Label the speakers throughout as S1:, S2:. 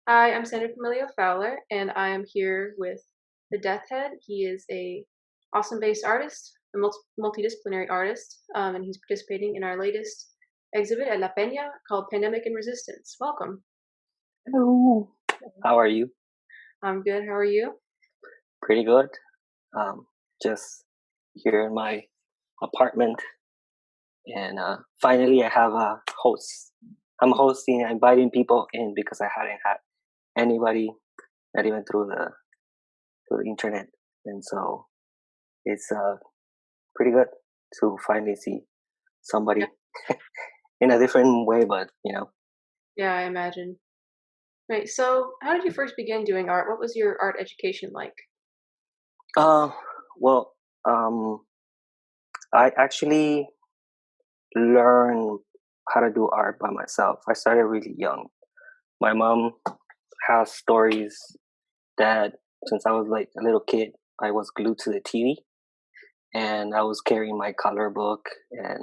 S1: Hi, I'm Senator Pomeleo-Fowler, and I am here with the Death Head. He is a Austin-based artist, a multidisciplinary artist, and he's participating in our latest exhibit at La Peña called Pandemic and Resistance. Welcome.
S2: Hello. How are you?
S1: I'm good. How are you?
S2: Pretty good. Just here in my apartment, and finally I have a host. I'm hosting, inviting people in because I hadn't had anybody, not even through the internet, and so it's pretty good to finally see
S1: Yeah,
S2: somebody in a different way, but
S1: yeah, I imagine. Right. So, how did you first begin doing art? What was your art education like?
S2: Uh, well, um, I actually learned how to do art by myself. I started really young. My mom has stories that since I was like a little kid, I was glued to the TV and I was carrying my color book and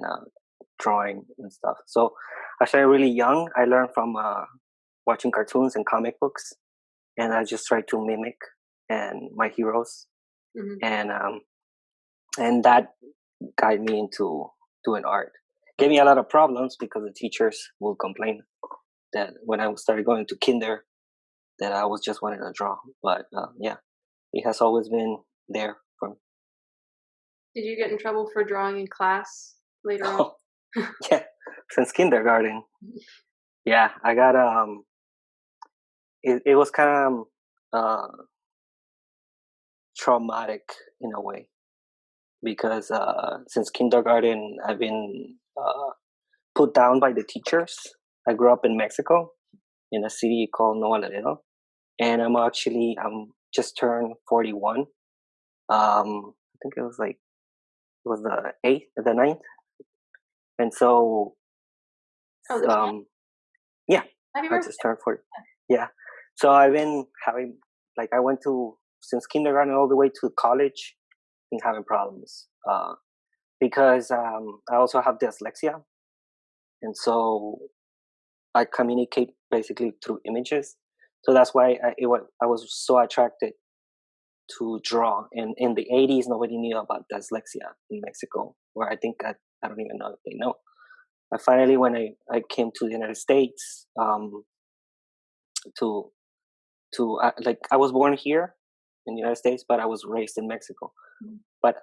S2: drawing and stuff. So I started really young. I learned from watching cartoons and comic books, and I just tried to mimic and my heroes,
S1: Hmm.
S2: and that guided me into doing art. Gave me a lot of problems because the teachers will complain that when I started going to kinder, that I was just wanting to draw. But yeah, it has always been there for me.
S1: Did you get in trouble for drawing in class later on?
S2: Oh, yeah, since kindergarten. Yeah, I got it was kind of traumatic in a way because since kindergarten I've been put down by the teachers. I grew up in Mexico in a city called Nuevo Laredo, and I'm just turned 41. I think it was the eighth, the ninth, and so
S1: Oh, this one.
S2: um, yeah,
S1: Happy
S2: I
S1: birthday.
S2: just turned 40. Yeah, so I've been having like I went to since kindergarten all the way to college, been having problems because I also have dyslexia, and so I communicate basically through images. So that's why I was so attracted to draw. And in the 80s, nobody knew about dyslexia in Mexico, where I don't even know if they know. Finally, when I came to the United States, to like I was born here in the United States, but I was raised in Mexico.
S1: Mhm.
S2: But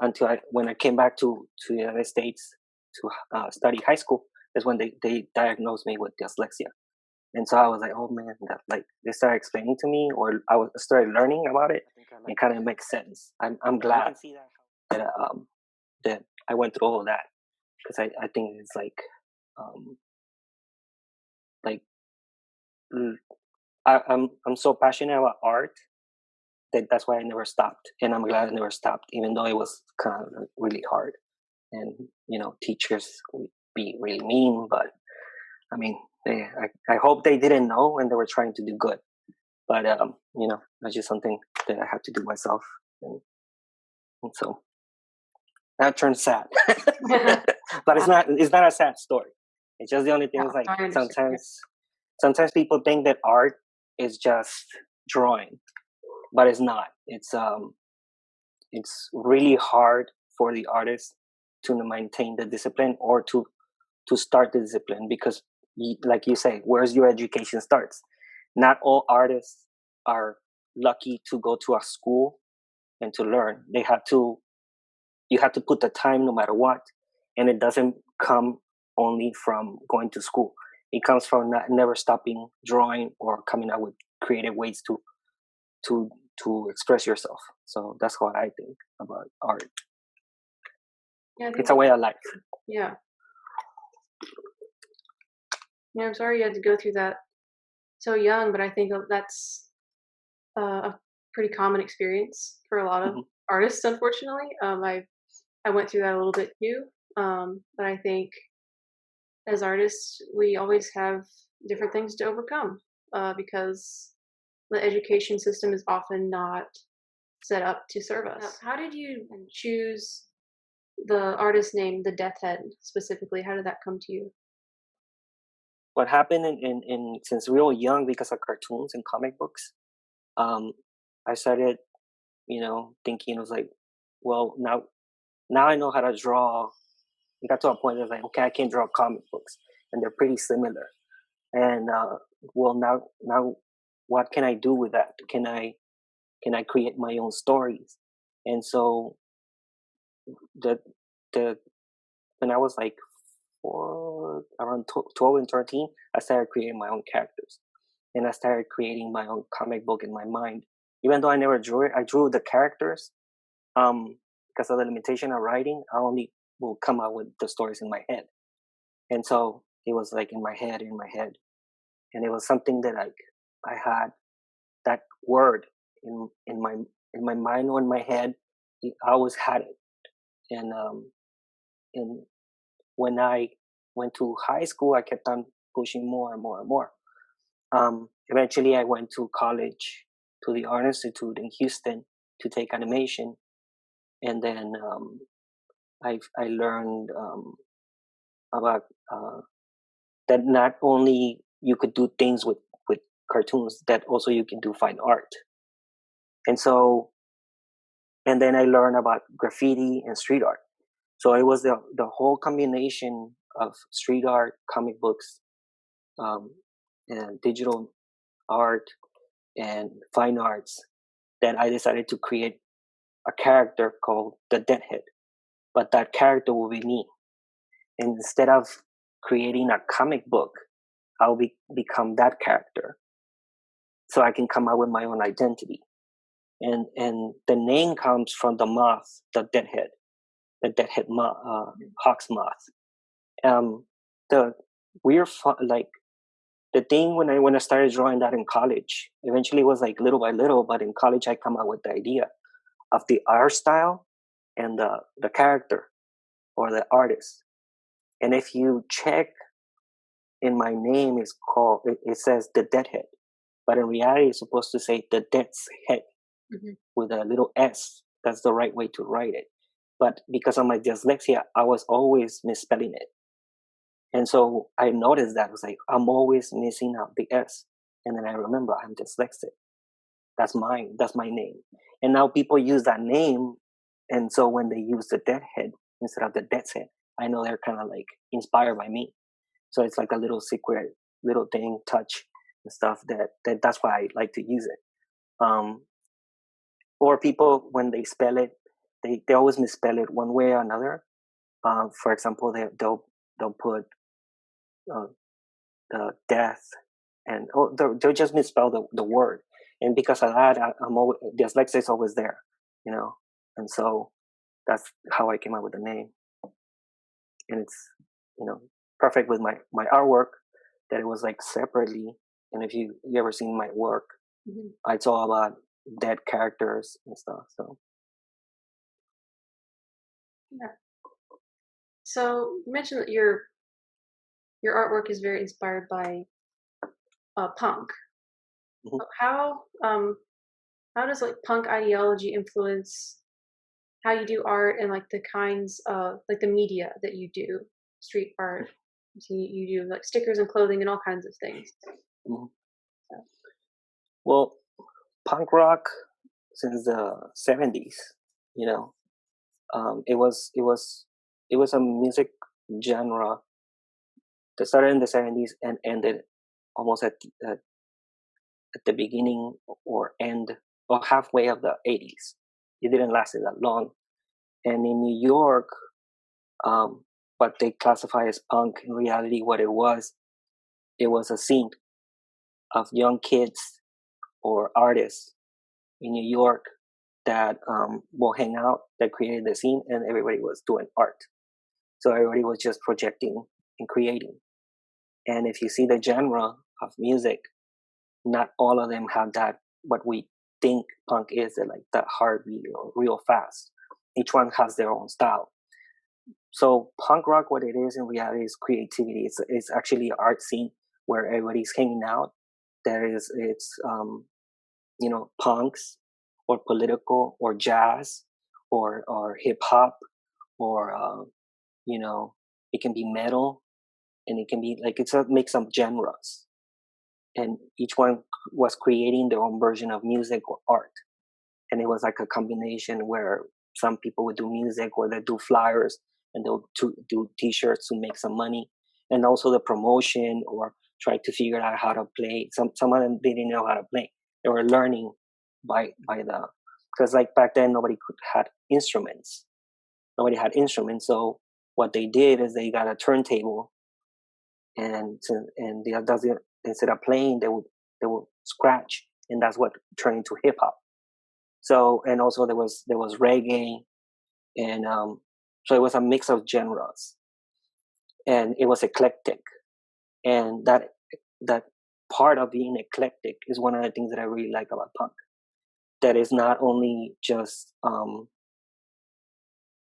S2: when I came back to the United States to study high school, is when they diagnosed me with dyslexia. And so I was like, oh man, that like they started explaining to me, or started learning about it. It kind of makes sense. I'm glad that that I went through all of that because I think it's um like mm, I'm so passionate about art that that's why I never stopped, and I'm glad I never stopped, even though it was kind of really hard. And teachers would be really mean, but I mean, I hope they didn't know and they were trying to do good. But that's just something that I had to do myself, and so that turned sad. But
S1: Wow,
S2: it's not a sad story. It's just the only thing
S1: yeah,
S2: is like
S1: I understand.
S2: sometimes people think that art is just drawing, but it's not. It's really hard for the artist to maintain the discipline or to start the discipline because like you say, where's your education starts. Not all artists are lucky to go to a school and to learn. You have to put the time no matter what, and it doesn't come only from going to school. It comes from never stopping drawing or coming up with creative ways to to express yourself. So that's what I think about art.
S1: Yeah, I think
S2: It's a
S1: that's
S2: way of life.
S1: yeah. Yeah, I'm sorry you had to go through that so young, but I think that's a pretty common experience for a lot of
S2: Hmm.
S1: artists, unfortunately. I went through that a little bit too, but I think as artists we always have different things to overcome because the education system is often not set up to serve us. Now, how did you choose the artist name, the Death Head specifically? How did that come to you?
S2: what happened in since real young, because of cartoons and comic books, um, I started, thinking. It was like, well, now I know how to draw. It got to a point that like, okay, I can draw comic books, and they're pretty similar. And well, now what can I do with that? Can I create my own stories? And so the the when I was like around 12 and 13, I started creating my own characters, and I started creating my own comic book in my mind. Even though I never drew it, I drew the characters. Because of the limitation of writing, I only will come up with the stories in my head, and so it was like in my head, and it was something that I had that word in my mind or in my head. I always had it, and when I went to high school, I kept on pushing more and more and more. Eventually, I went to college, to the Art Institute in Houston, to take animation, and then I learned about that not only you could do things with cartoons, that also you can do fine art. And so, and then I learned about graffiti and street art. So it was the whole combination of street art, comic books, um, and digital art and fine arts, that I decided to create a character called the Deadhead. But that character will be me. And instead of creating a comic book, I'll become that character, so I can come up with my own identity. And the name comes from the moth, the deadhead moth, hawk's moth. The weird like the thing when I started drawing that in college, eventually it was like little by little, but in college I come up with the idea of the art style and the character or the artist. And if you check in my name, it says the deadhead, but in reality it's supposed to say the dead's head, with a little s. That's the right way to write it. But because of my dyslexia, I was always misspelling it. And so I noticed that. I was like, I'm always missing out the S. And then I remember I'm dyslexic. That's mine. That's my name. And now people use that name. And so when they use the deadhead instead of the dead's head, I know they're kind of like inspired by me. So it's like a little secret, little thing, touch and stuff that's why I like to use it. Um, or people, when they spell it, they always misspell it one way or another. For example, they'll put uh, the death, and they'll just misspell the word, and because of that, I'm always, dyslexia is always there, you know, and so that's how I came up with the name, and it's, you know, perfect with my artwork, that it was like separately. And if you ever seen my work, it's all about dead characters and stuff. So
S1: Yeah. So you mentioned that your artwork is very inspired by punk.
S2: mhm.
S1: How does like punk ideology influence how you do art and like the kinds of like the media that you do, street art? So you do like stickers and clothing and all kinds of things.
S2: Mhm.
S1: So,
S2: Well, punk rock since the 70s, you know, it was a music genre that started in the 70s and ended almost at the beginning or end or halfway of the 80s. It didn't last that long. And in New York, what they classify as punk, in reality, what it was a scene of young kids or artists in New York that will hang out, that created the scene, and everybody was doing art. So everybody was just projecting and creating. And if you see the genre of music, not all of them have that, what we think punk is, like that heartbeat or real fast. Each one has their own style. So punk rock, what it is in reality, is creativity. It's actually an art scene where everybody's hanging out. It's punks or political or jazz or hip hop or you know, it can be metal, and it can be like it's a mix of genres, and each one was creating their own version of music or art, and it was like a combination where some people would do music or they do flyers and they'll do t-shirts to make some money, and also the promotion or try to figure out how to play. Some of them didn't know how to play. They were learning by the, because like back then nobody had instruments. Nobody had instruments, so what they did is they got a turntable, and instead of playing they would scratch, and that's what turned into hip hop. So, and also there was reggae, and so it was a mix of genres, and it was eclectic, and that part of being eclectic is one of the things that I really like about punk. That is not only just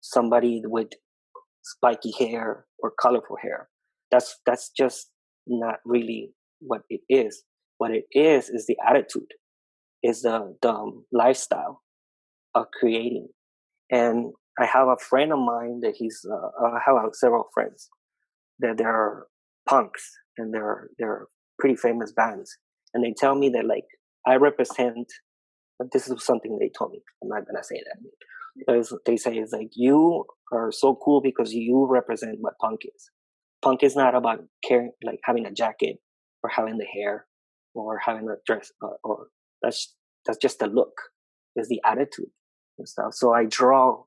S2: somebody with spiky hair or colorful hair. That's just not really what it is. What it is the attitude, is the lifestyle of creating. And I have a friend of mine that I have several friends that they're punks, and they're pretty famous bands, and they tell me that like I represent. But this is something they told me. I'm not gonna say that. Because they say it's like you are so cool because you represent what punk is. Punk is not about carrying, like having a jacket or having the hair or having a dress, or that's just the look. It's the attitude and stuff. So I draw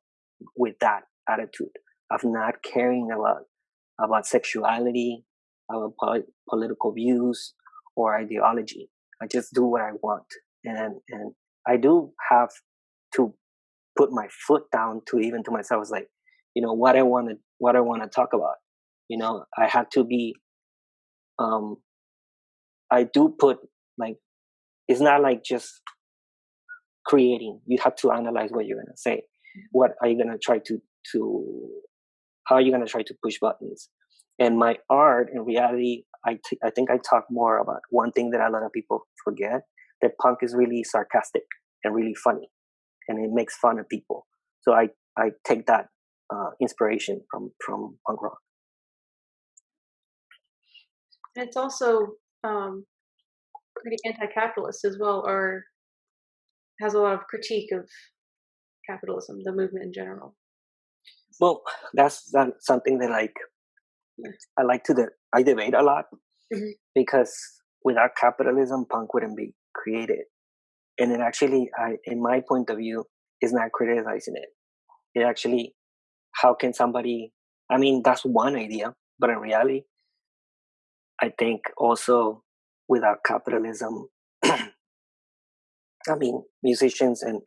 S2: with that attitude of not caring about sexuality, about political views or ideology. I just do what I want, and I do have to put my foot down to even to myself. It's like, what I want to talk about. I have to be. Um, I do put, like, it's not like just creating. You have to analyze what you're gonna say. What are you gonna try to how are you gonna try to push buttons? And my art, in reality, I think I talk more about one thing that a lot of people forget, that punk is really sarcastic and really funny, and it makes fun of people. So I take that inspiration from punk rock.
S1: And it's also pretty anti-capitalist as well, or has a lot of critique of capitalism, the movement in general.
S2: Well, that's something that like
S1: Yeah.
S2: I debate a lot,
S1: Mhm.
S2: because without capitalism, punk wouldn't be created. And it actually, in my point of view, is not criticizing it. It actually, how can somebody? I mean, that's one idea, but in reality, I think also without capitalism, I mean, musicians and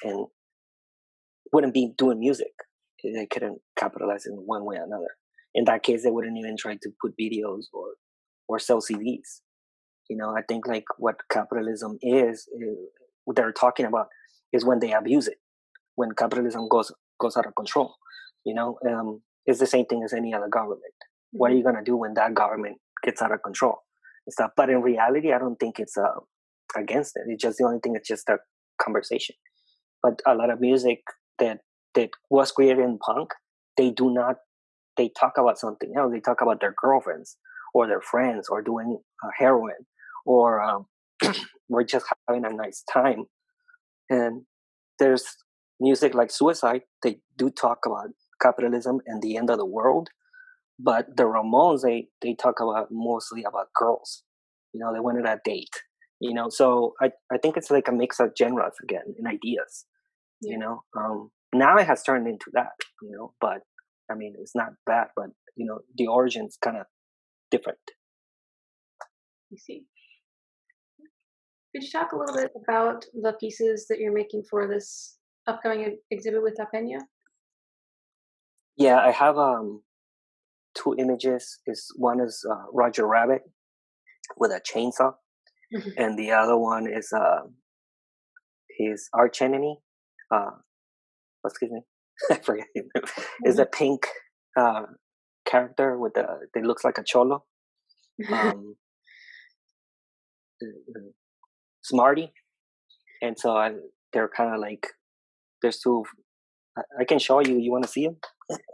S2: wouldn't be doing music. They couldn't capitalize in one way or another. In that case, they wouldn't even try to put videos or sell CDs. I think like what capitalism is what they're talking about is when they abuse it, when capitalism goes out of control. It's the same thing as any other government. What are
S1: Mhm.
S2: you gonna do when that government gets out of control and stuff? But in reality, I don't think it's against it. It's just the only thing. It's just a conversation. But a lot of music that was created in punk, they do not. They talk about something else. They talk about their girlfriends or their friends or doing heroin, or we're just having a nice time. And there's music like Suicide. They do talk about capitalism and the end of the world, but the Ramones, they talk about mostly about girls. They wanted a date. So I think it's like a mix of genres again and ideas.
S1: Yeah,
S2: Now it has turned into that. But I mean, it's not bad, but the origin's kind of different.
S1: you see. Could you talk a little bit about the pieces that you're making for this upcoming exhibit with Tapenia?
S2: Yeah, I have two images. Is one is Roger Rabbit with a chainsaw,
S1: Mhm.
S2: and the other one is his arch enemy. Uh, what's his name? I forget his name. Is a pink uh, character with the that looks like a cholo. Um, Smarty, and so they're kind of like there's two. I can show you. You want to see them?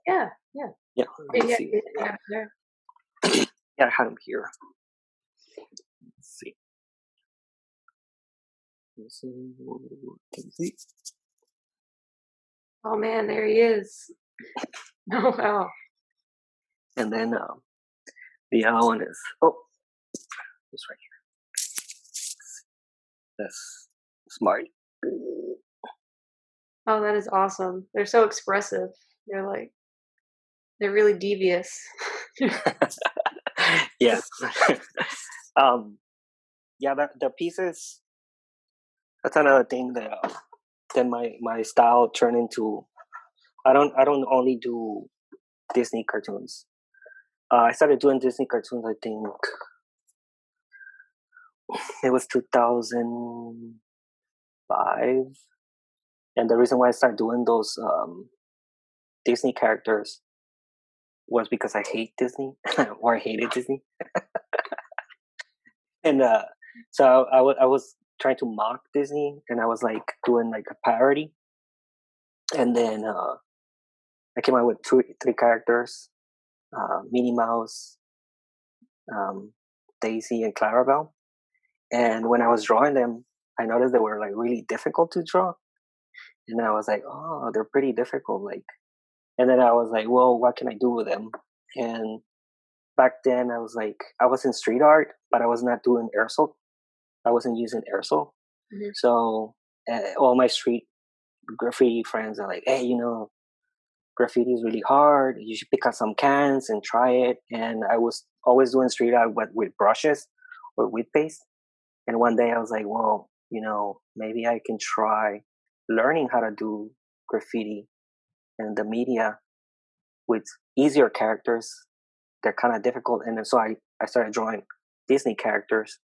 S1: Yeah, yeah.
S2: Yeah, let me
S1: Yeah,
S2: see.
S1: yeah, yeah, there.
S2: Yeah, I had him here. Let's see. So, can you see?
S1: Oh man, there he is. Oh wow.
S2: And then the other one is it's right here. That's smart.
S1: Oh, that is awesome. They're so expressive. They're really devious.
S2: Yeah. um. Yeah. The pieces. That's another thing that then my style turned into. I don't only do Disney cartoons. I started doing Disney cartoons. I think it was 2005, and the reason why I started doing those Disney characters was because I hate Disney or I hated Disney, and so I was trying to mock Disney, and I was like doing like a parody, and then I came out with three characters: Minnie Mouse, um, Daisy, and Clarabelle. And when I was drawing them, I noticed they were like really difficult to draw, and I was like, oh, they're pretty difficult. Like, and then I was like, well, what can I do with them? And back then, I was like, I was in street art, but I was not doing airsoft. I wasn't using airsoft.
S1: Mhm.
S2: So all my street graffiti friends are like, hey, graffiti is really hard. You should pick up some cans and try it. And I was always doing street art with brushes or with paste. And one day I was like, well, maybe I can try learning how to do graffiti and the media with easier characters. They're kind of difficult. And then so I started drawing Disney characters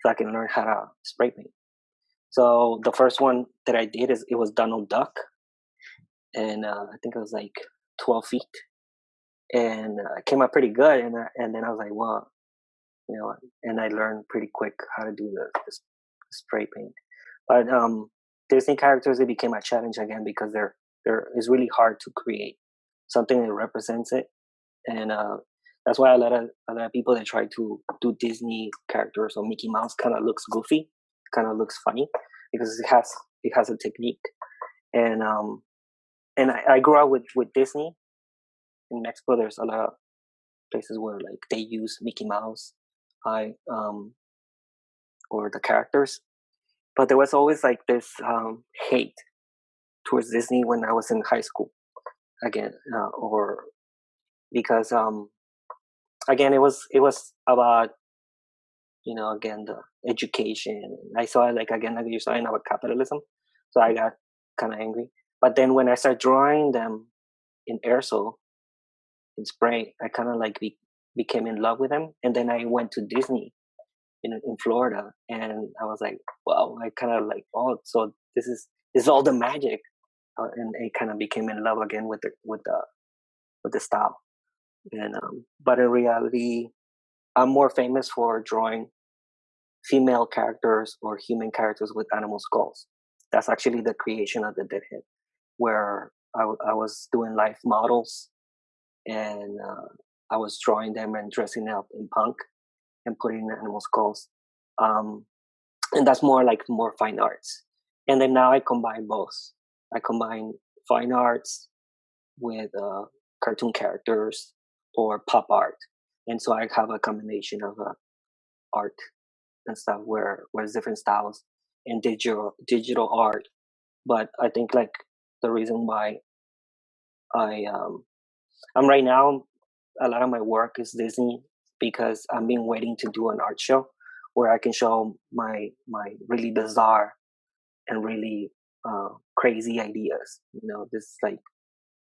S2: so I can learn how to spray paint. So the first one that I did it was Donald Duck. And I think it was like 12 feet. And it came out pretty good. And then I was like, well, and I learned pretty quick how to do the spray paint. But Disney characters, it became a challenge again because it's really hard to create something that represents it, and that's why a lot of people that try to do Disney characters or Mickey Mouse kind of looks goofy, kind of looks funny because it has a technique, and I grew up with Disney in Mexico. There's a lot of places where like they use Mickey Mouse, I or the characters, but there was always like this hate towards Disney when I was in high school again, or because again it was about again the education. I saw it like again like you're saying about capitalism, so I got kind of angry. But then when I started drawing them in airsoft in spray, I kind of like became in love with them, and then I went to Disney in Florida, and I was like, wow, I kind of like, oh, so this is all the magic, and I kind of became in love again with the style. And but in reality, I'm more famous for drawing female characters or human characters with animal skulls. That's actually the creation of the Deadhead, where I was doing life models, and I was drawing them and dressing up in punk and putting animal skulls. Um, and that's more fine arts. And then now I combine both. I combine fine arts with cartoon characters or pop art, and so I have a combination of art and stuff where it's different styles and digital art. But I think like the reason why I I'm right now a lot of my work is Disney because I've been waiting to do an art show where I can show my really bizarre and really crazy ideas. This like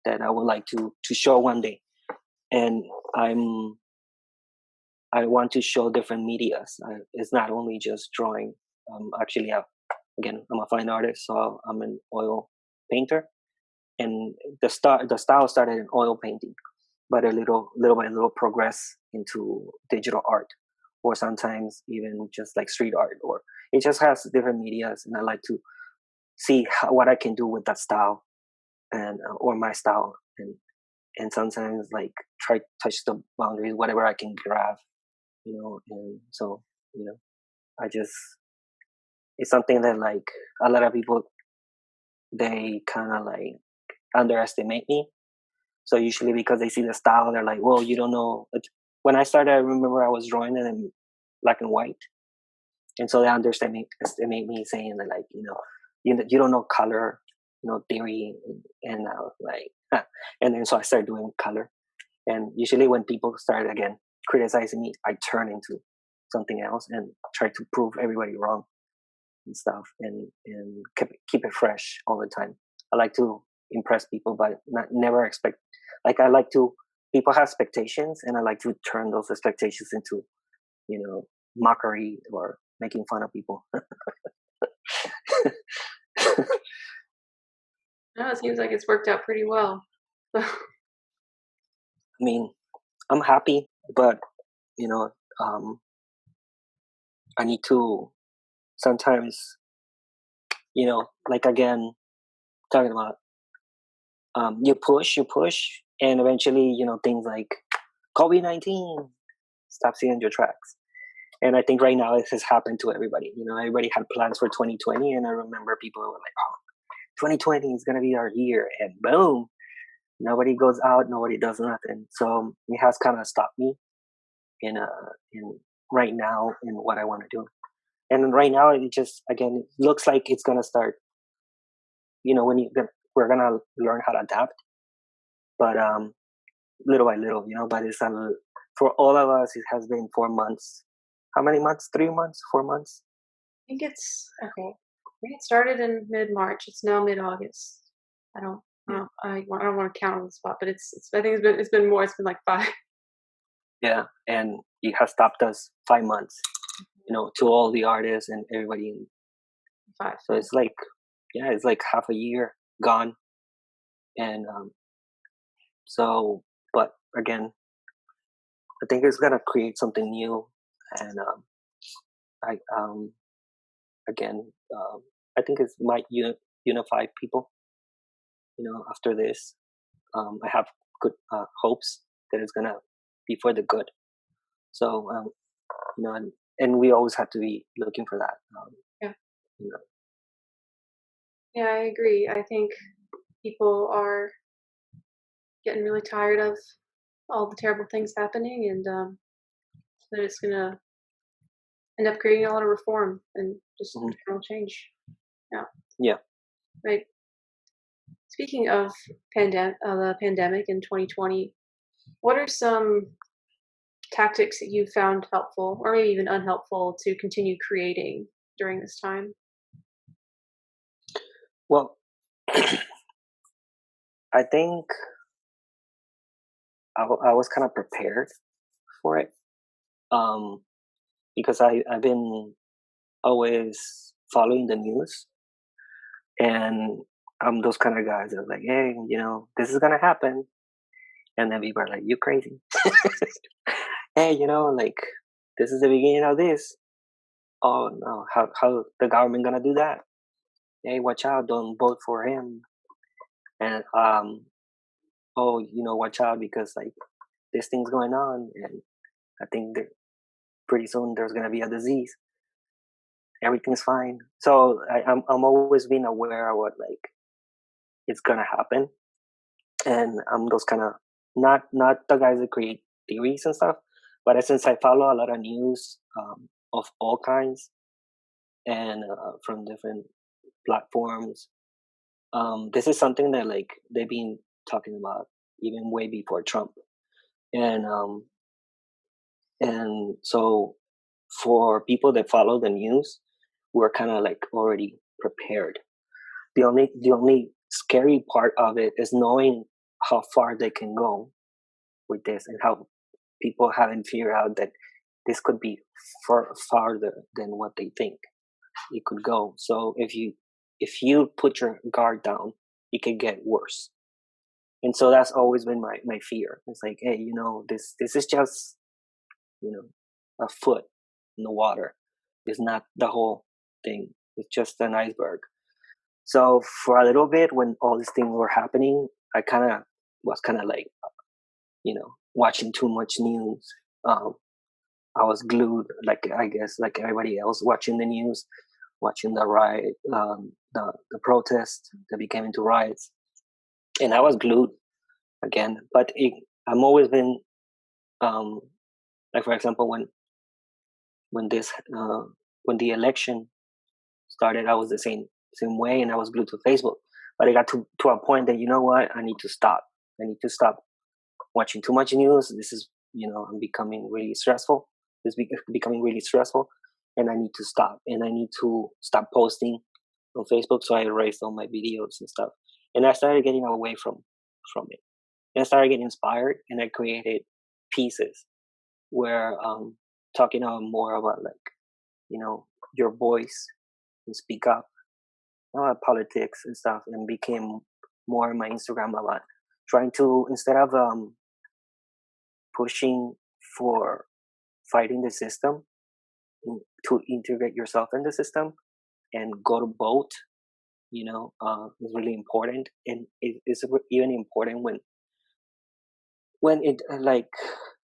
S2: that I would like to show one day, and I'm I want to show different medias. It's not only just drawing. Actually, again, I'm a fine artist, so I'm an oil painter, and the style started in oil painting, but a little by little progress into digital art, or sometimes even just like street art, or it just has different medias, and I like to see what I can do with that style and or my style, and sometimes like try touch the boundaries, whatever I can grab and so, you know, I just, it's something that like a lot of people, they kind of like underestimate me. So usually because they see the style, they're like, well, you don't know. When I started, I remember I was drawing it in black and white. And so they estimate me saying that like, you don't know color, theory. And I was like, huh. And then so I started doing color. And usually when people start again criticizing me, I turn into something else and try to prove everybody wrong and stuff, and keep it fresh all the time. I like to impress people, but never expect. Like I like to people have expectations, and I like to turn those expectations into mockery or making fun of people.
S1: No, it seems like it's worked out pretty well.
S2: I mean, I'm happy, but you know, um, I need to sometimes, like again, talking about you push, and eventually, things like COVID-19 stops you in your tracks. And I think right now it has happened to everybody. Everybody had plans for 2020, and I remember people were like, "Oh, 2020 is gonna be our year," and boom, nobody goes out, nobody does nothing. So it has kind of stopped me in right now in what I want to do. And right now it just again it looks like it's gonna start. When we're gonna learn how to adapt, but little by little, But it's for all of us. It has been 4 months. How many months? 3 months? 4 months?
S1: think it's okay. I think it started in mid March. It's now mid August. I don't.
S2: Yeah,
S1: I don't want to count on the spot, but it's. I think it's been more. It's been like 5.
S2: yeah, and it has stopped us 5 months. To all the artists and everybody.
S1: 5.
S2: So
S1: Yeah.
S2: it's like, yeah, it's like half a year gone, and so, but again, I think it's gonna create something new, and I again, I think it might unify people. After this, I have good hopes that it's gonna be for the good. So, and we always have to be looking for that.
S1: Yeah.
S2: You know,
S1: Yeah, I agree. I think people are getting really tired of all the terrible things happening, and that it's gonna end up creating a lot of reform and just
S2: mhm.
S1: general change. Yeah.
S2: Yeah.
S1: Right. Speaking of the pandemic in 2020, what are some tactics that you found helpful, or maybe even unhelpful, to continue creating during this time?
S2: Well, I think I was kind of prepared for it, um, because I've been always following the news, and I'm those kind of guys that are like, hey, this is gonna happen, and then people are like, you crazy? Hey, like this is the beginning of this. Oh no, how the government gonna do that? Hey, watch out! Don't vote for him. And oh, watch out because like this thing's going on, and I think that pretty soon there's gonna be a disease. Everything's fine. So I'm always being aware of what like it's gonna happen, and I'm those kind of not the guys that create theories and stuff, but since I follow a lot of news of all kinds and from different platforms, this is something that like they've been talking about even way before Trump, and so for people that follow the news, we're kind of like already prepared. The only scary part of it is knowing how far they can go with this and how people haven't figured out that this could be farther than what they think it could go. So if you put your guard down, it could get worse. And so that's always been my fear. It's like, hey, this is just you know a foot in the water. It's not the whole thing. It's just an iceberg. So for a little bit, when all these things were happening, I was kind of like, watching too much news. I was glued, like I guess, like everybody else, watching the news, watching the riot, the protest that became into riots, and I was glued again. But I'm always been, um, like for example, when this when the election started, I was the same way, and I was glued to Facebook. But I got to a point that, you know what, I need to stop. I need to stop watching too much news. This is, I'm becoming really stressful. Becoming really stressful, and I need to stop. And I need to stop posting on Facebook. So I erased all my videos and stuff, and I started getting away from it. And I started getting inspired, and I created pieces where talking about more about, like, your voice and speak up about politics and stuff, and became more on my Instagram about trying to, instead of pushing for fighting the system, to integrate yourself in the system and go to vote, is really important. And it is even important when it, like,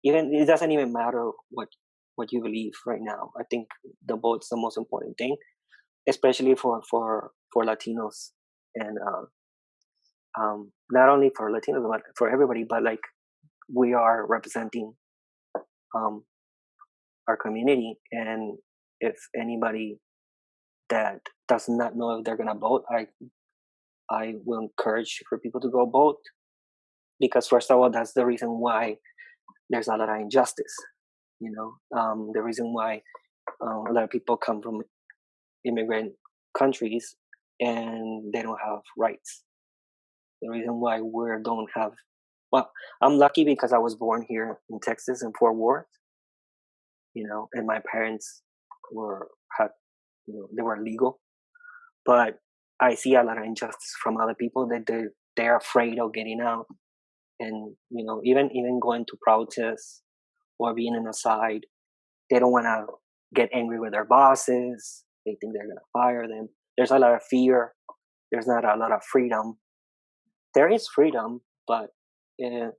S2: even it doesn't even matter what you believe right now. I think the vote's the most important thing, especially for Latinos, and not only for Latinos but for everybody. But like, we are representing um, our community, and if anybody that does not know if they're gonna vote, I will encourage for people to go vote, because first of all, that's the reason why there's a lot of injustice. The reason why a lot of people come from immigrant countries and they don't have rights. The reason why we don't have, well, I'm lucky because I was born here in Texas in Fort Worth, and my parents were had, they were legal. But I see a lot of injustice from other people that they're afraid of getting out, and even going to protests or being on the side, they don't want to get angry with their bosses. They think they're gonna fire them. There's a lot of fear. There's not a lot of freedom. There is freedom, but uh,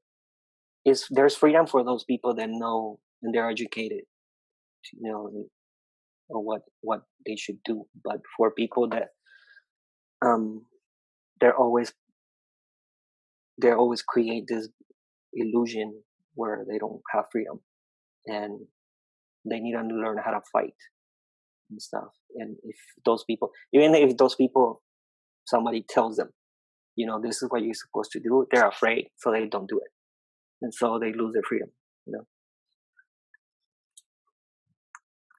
S2: there's freedom for those people that know and they're educated, or what they should do. But for people that um they're always they always create this illusion where they don't have freedom, and they need to learn how to fight and stuff. And if those people, even if those people, somebody tells them, this is what you're supposed to do, they're afraid, so they don't do it, and so they lose their freedom.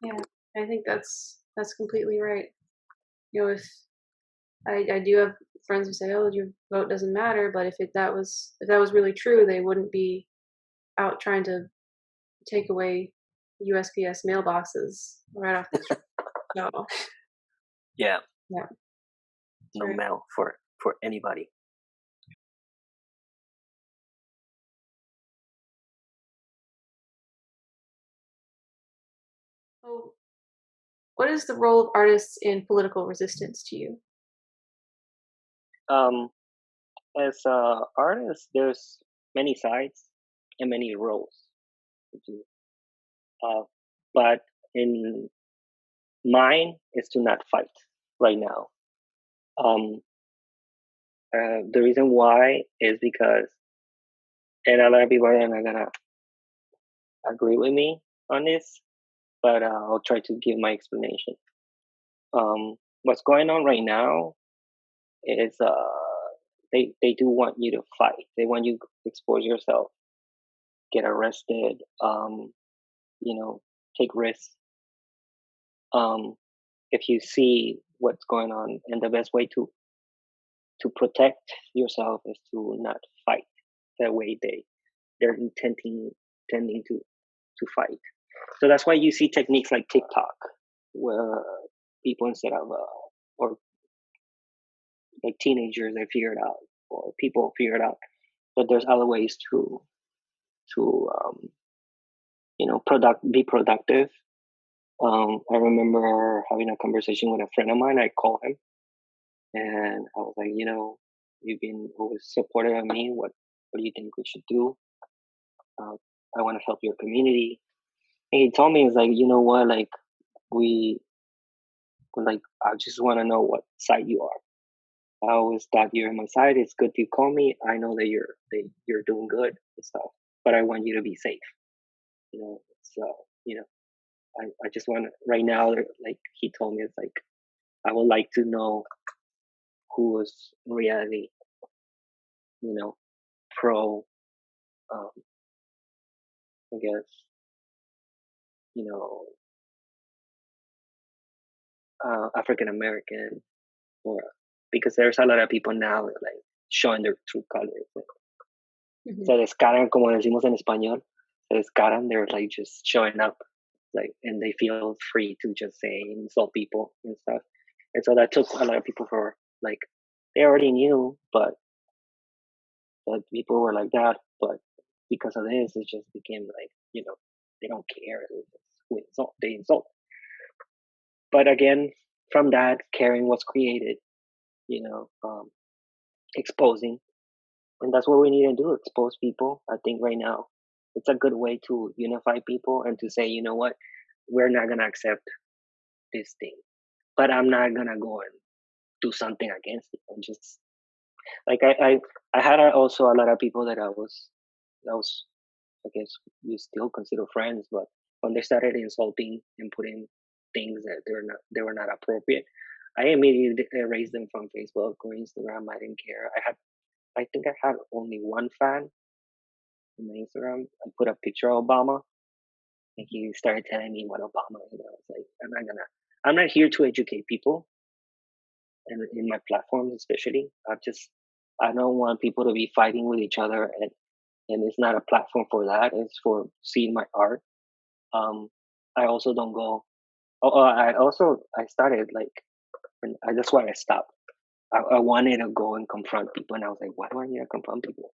S1: Yeah, I think that's completely right. If I do have friends who say, "Oh, your vote doesn't matter," but if that was really true, they wouldn't be out trying to take away USPS mailboxes right off the street. So,
S2: Yeah,
S1: yeah, that's
S2: no
S1: right.
S2: mail for anybody.
S1: So, what is the role of artists in political resistance to you?
S2: um as artists, there's many sides and many roles to do. But in mine is to not fight right now. Um, the reason why is because, and a lot of people are not gonna agree with me on this, but I'll try to give my explanation. What's going on right now is they do want you to fight. They want you to expose yourself, get arrested, take risks. Um, if you see what's going on, and the best way to protect yourself is to not fight the way they're intending to fight. So that's why you see techniques like TikTok, where people, instead of or like teenagers, they figured out, or people figured out that there's other ways to be productive. I remember having a conversation with a friend of mine. I called him and I was like, you've been always supportive of me. What do you think we should do? Uh, I want to help your community. And he told me, it's like, you know what, like, we, like, I just want to know what side you are. I always thought you're on my side. It's good you call me. I know that you're doing good and stuff, but I want you to be safe. So, you know, I just want to, right now, like he told me, it's like, I would like to know who was in reality, you know, pro, um, I guess, you know, African American, or because there's a lot of people now that, like, showing their true colors. Like,
S1: Hmm.
S2: se descaran, como decimos en español, se descaran. They're like just showing up, like, and they feel free to just say insult people and stuff. And so that took a lot of people for, like, they already knew, but that people were like that. But because of this, it just became like, they don't care. They insult. But again, from that, caring was created. You know, exposing, and that's what we need to do: expose people. I think right now, it's a good way to unify people and to say, you know what, we're not gonna accept this thing, but I'm not gonna go and do something against it. And just like I had also a lot of people that was, I guess, you still consider friends, but when they started insulting and putting things that they were not appropriate, I immediately erased them from Facebook or Instagram. I didn't care. I think I had only one fan on my Instagram. I put a picture of Obama, and he started telling me what Obama is. I was like, I'm not here to educate people, and in my platforms especially. I don't want people to be fighting with each other, and it's not a platform for that. It's for seeing my art. Um, I also don't go. I started like, that's why I stopped. I wanted to go and confront people, and I was like, why do I need to confront people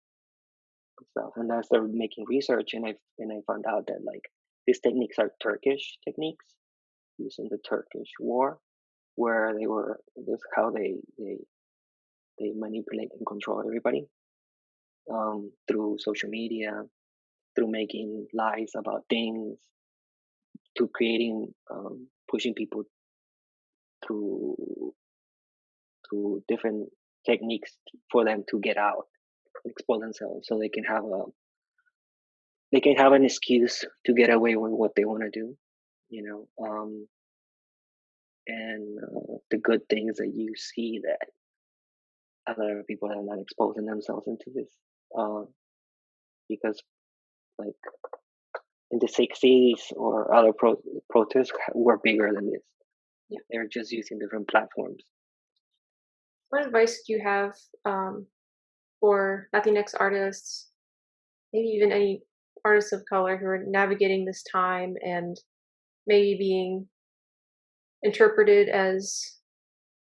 S2: and stuff? And I started making research, and I found out that, like, these techniques are Turkish techniques used in the Turkish war, where this is how they manipulate and control everybody, through social media, through making lies about things, to creating, pushing people through different techniques for them to get out, expose themselves, so they can have an excuse to get away with what they want to do. You know, and the good things that you see, that a lot of people are not exposing themselves into this, uh, because, like, in the 60s or other protests were bigger than this.
S1: Yeah.
S2: They're just using different platforms.
S1: What advice do you have for Latinx artists, maybe even any artists of color who are navigating this time and maybe being interpreted as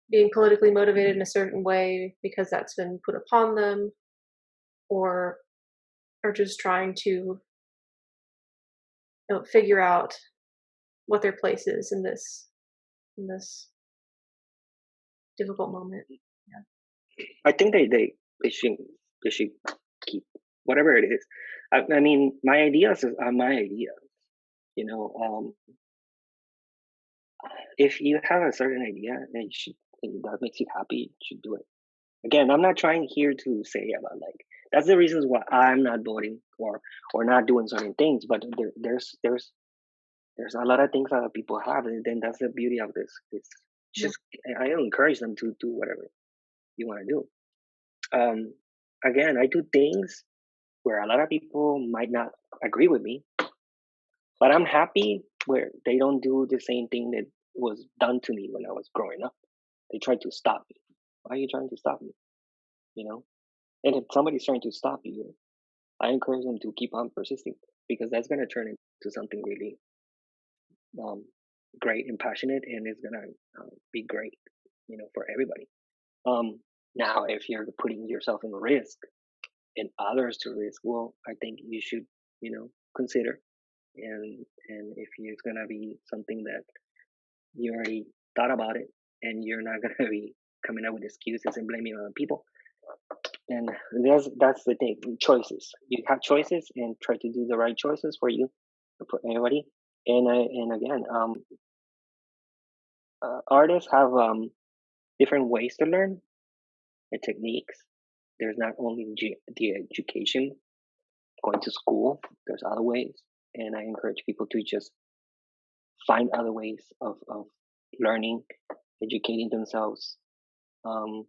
S1: being politically motivated in a certain way because that's been put upon them, or are just trying to figure out what their place is in this difficult moment? Yeah.
S2: I think they should keep whatever it is. I mean, my ideas are my ideas. You know, if you have a certain idea and that makes you happy, you should do it. Again, I'm not trying here to say about, like, that's the reasons why I'm not voting or not doing certain things. But there's a lot of things that people have, and then that's the beauty of this. It's
S1: Yeah.
S2: just, I encourage them to do whatever you want to do. Um, Again, I do things where a lot of people might not agree with me, but I'm happy where they don't do the same thing that was done to me when I was growing up. They tried to stop me. Why are you trying to stop me? You know? And if somebody's trying to stop you, I encourage them to keep on persisting, because that's going to turn into something really, um, great and passionate, and it's going to, be great, for everybody. Um, Now, if you're putting yourself in risk and others to risk, well, I think you should, consider. And if it's gonna be something that you already thought about it, and you're not gonna be coming up with excuses and blaming other people, then that's the thing. Choices. You have choices, and try to do the right choices for you and for everybody. And again, artists have different ways to learn and techniques. There's not only the education, going to school. There's other ways, and I encourage people to just find other ways of learning, educating themselves, um,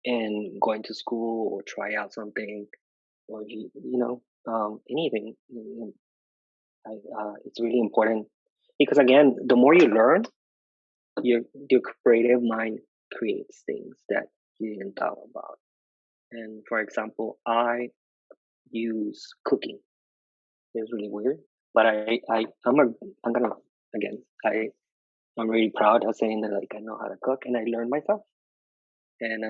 S2: and going to school or try out something, or anything. It's really important because again, the more you learn, your creative mind creates things that you didn't thought about. And for example, I use cooking. It's really weird, but I'm gonna again I'm really proud of saying that like I know how to cook and I learned myself. And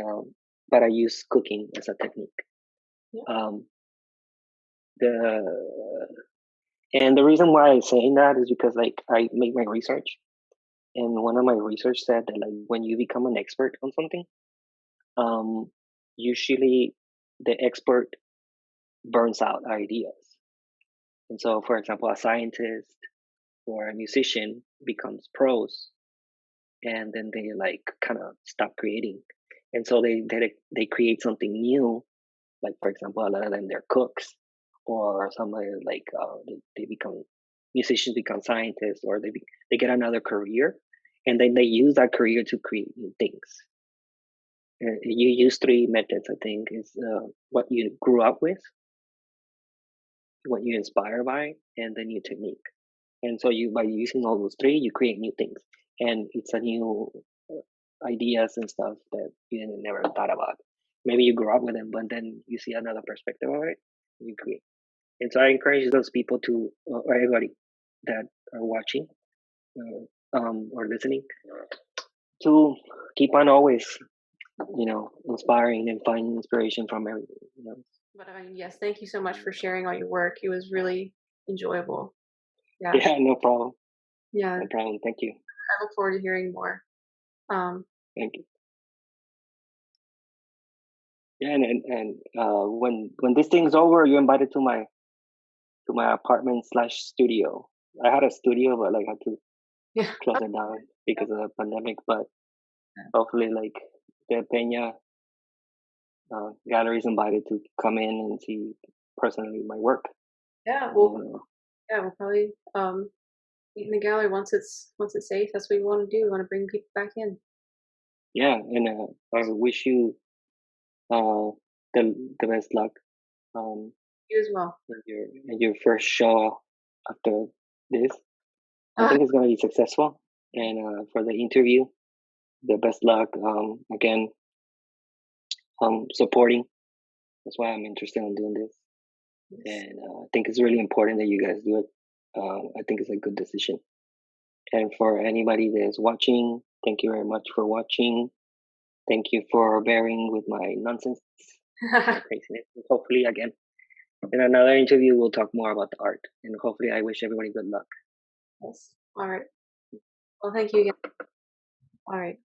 S2: but I use cooking as a technique.
S1: Yeah.
S2: The and the reason why I'm saying that is because like I make my research, and one of my research said that like when you become an expert on something, um, usually the expert burns out ideas. And so, for example, a scientist or a musician becomes pros, and then they like kind of stop creating, and so they create something new. Like for example, a lot of them they're cooks, or somebody like they become musicians, become scientists, or they get another career, and then they use that career to create new things. You use three methods, I think, is what you grew up with, what you inspire by, and the new technique. And so you by using all those three, you create new things, and it's a new ideas and stuff that you never thought about. Maybe you grew up with them, but then you see another perspective of it, you create. And so I encourage those people to, or everybody that are watching or listening, to keep on always, inspiring and finding inspiration from everything.
S1: But I mean, yes, thank you so much for sharing all your work. It was really enjoyable. Yeah.
S2: Yeah, no problem.
S1: Yeah.
S2: No problem. Thank you.
S1: I look forward to hearing more. Um,
S2: Thank you. Yeah, and when this thing's over, you're invited to my apartment slash studio. I had a studio, but like had to
S1: yeah.
S2: close it down because of the pandemic. But hopefully, like the Peña gallery is invited to come in and see personally my work.
S1: Yeah. Well,
S2: And,
S1: yeah, we'll probably meet in the gallery once it's safe. That's what we want to do. We want to bring people back in.
S2: yeah, and I wish you uh, the best luck
S1: You as well.
S2: in your first show after this. I
S1: Uh,
S2: think it's gonna be successful. And for the interview, the best luck. Again, supporting. That's why I'm interested in doing this.
S1: yes.
S2: And I think it's really important that you guys do it. I think it's a good decision. And for anybody that is watching, thank you very much for watching. Thank you for bearing with my nonsense, my craziness. And hopefully, again, in another interview, we'll talk more about the art. And hopefully, I wish everybody good luck.
S1: Yes. All right. Well, thank you again. All right.